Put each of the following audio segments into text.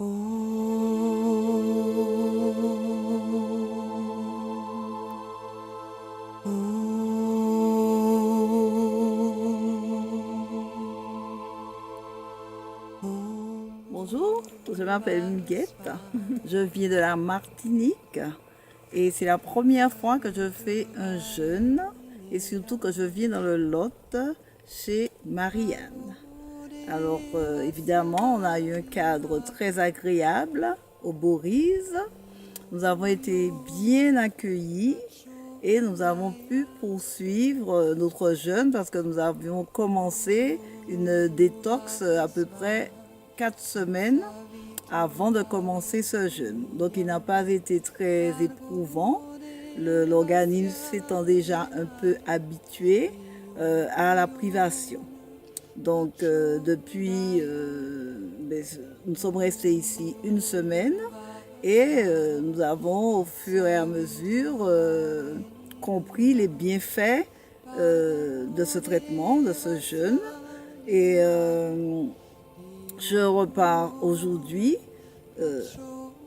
Bonjour, je m'appelle Minguette, je viens de la Martinique et c'est la première fois que je fais un jeûne et surtout que je viens dans le Lot chez Marianne. Alors évidemment, on a eu un cadre très agréable au Borise. Nous avons été bien accueillis et nous avons pu poursuivre notre jeûne parce que nous avions commencé une détox à peu près 4 semaines avant de commencer ce jeûne. Donc il n'a pas été très éprouvant. L'organisme s'étant déjà un peu habitué à la privation. Donc depuis, nous sommes restés ici une semaine et nous avons au fur et à mesure compris les bienfaits de ce traitement, de ce jeûne. Et je repars aujourd'hui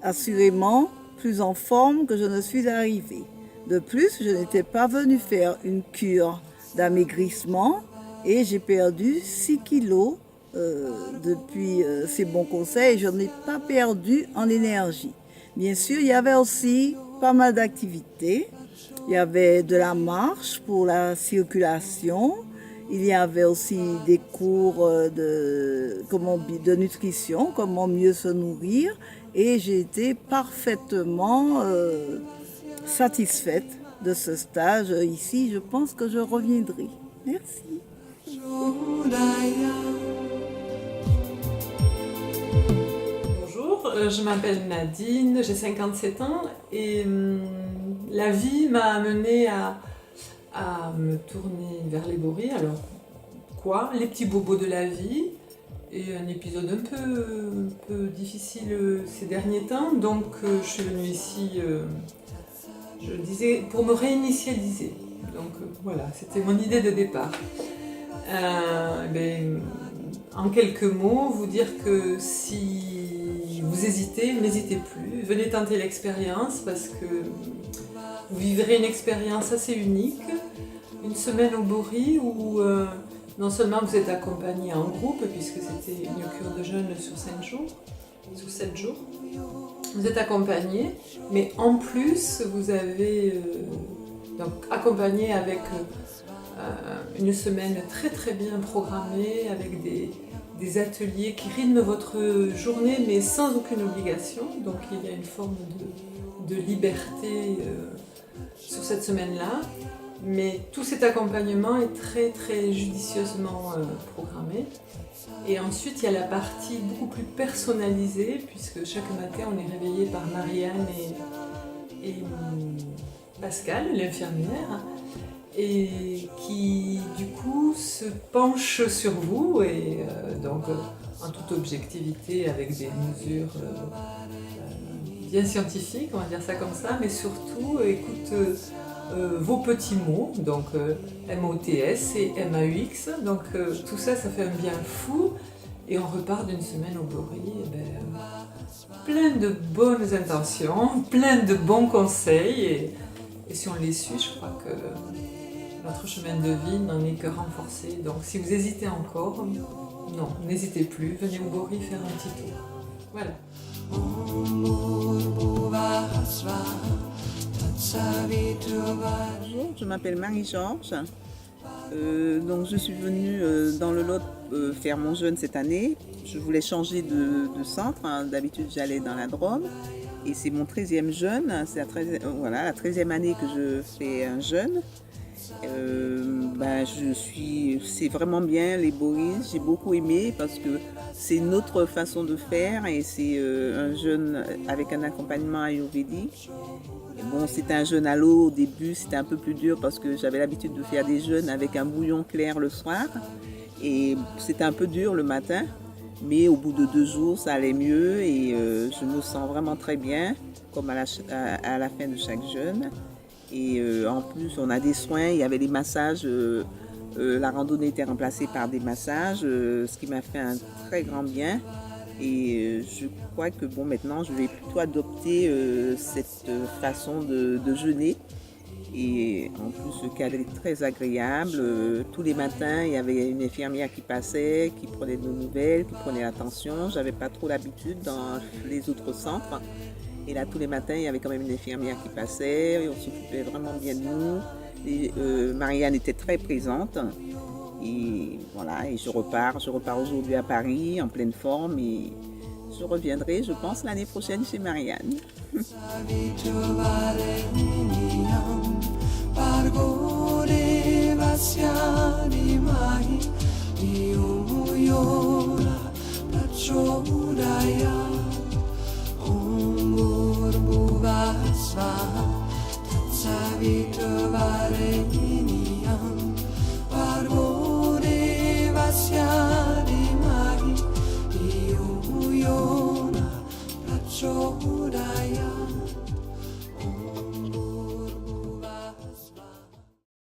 assurément plus en forme que je ne suis arrivée. De plus, je n'étais pas venue faire une cure d'amaigrissement et j'ai perdu 6 kilos depuis ces bons conseils. Je n'ai pas perdu en énergie. Bien sûr, il y avait aussi pas mal d'activités. Il y avait de la marche pour la circulation. Il y avait aussi des cours de nutrition, comment mieux se nourrir. Et j'ai été parfaitement satisfaite de ce stage ici. Je pense que je reviendrai. Merci. Bonjour, je m'appelle Nadine, j'ai 57 ans et la vie m'a amenée à me tourner vers les boris. Alors, quoi? Les petits bobos de la vie et un épisode un peu difficile ces derniers temps. Donc, je suis venue ici, je disais, pour me réinitialiser. Donc, voilà, c'était mon idée de départ. En quelques mots, vous dire que si vous hésitez, n'hésitez plus. Venez tenter l'expérience parce que vous vivrez une expérience assez unique. Une semaine au Boris où non seulement vous êtes accompagné en groupe, puisque c'était une cure de jeûne sur 7 jours, vous êtes accompagné, mais en plus vous avez donc accompagné avec une semaine très très bien programmée, avec des ateliers qui rythment votre journée, mais sans aucune obligation. Donc il y a une forme de liberté sur cette semaine-là. Mais tout cet accompagnement est très très judicieusement programmé. Et ensuite, il y a la partie beaucoup plus personnalisée, puisque chaque matin, on est réveillé par Marianne et Pascal, l'infirmière, et qui, du coup, se penche sur vous, et donc, en toute objectivité, avec des mesures bien scientifiques, on va dire ça comme ça, mais surtout, écoute vos petits mots, donc MOTS et MAUX, donc tout ça, ça fait un bien fou, et on repart d'une semaine au Boris, plein de bonnes intentions, plein de bons conseils, et si on les suit, je crois que notre chemin de vie n'en est que renforcé. Donc si vous hésitez encore, non, n'hésitez plus, venez au Boris faire un petit tour. Voilà. Bonjour, je m'appelle Marie-Georges. Donc je suis venue dans le Lot faire mon jeûne cette année. Je voulais changer de centre. D'habitude j'allais dans la Drôme. Et c'est mon 13e jeûne. C'est la 13e année que je fais un jeûne. C'est vraiment bien les Boris. J'ai beaucoup aimé parce que c'est une autre façon de faire et c'est un jeûne avec un accompagnement ayurvédique. Bon, c'était un jeûne à l'eau au début, c'était un peu plus dur parce que j'avais l'habitude de faire des jeûnes avec un bouillon clair le soir et c'était un peu dur le matin, mais au bout de 2 jours ça allait mieux et je me sens vraiment très bien comme à la fin de chaque jeûne. Et en plus on a des soins, il y avait des massages, la randonnée était remplacée par des massages, ce qui m'a fait un très grand bien. Et je crois que bon, maintenant, je vais plutôt adopter cette façon de jeûner. Et en plus, le cadre est très agréable. Tous les matins, il y avait une infirmière qui passait, qui prenait de nos nouvelles, qui prenait attention. J'avais pas trop l'habitude dans les autres centres. Et là, tous les matins, il y avait quand même une infirmière qui passait. Et on s'occupait vraiment bien de nous. Et, Marianne était très présente. Et voilà, et je repars aujourd'hui à Paris en pleine forme. Et je reviendrai, je pense, l'année prochaine chez Marianne.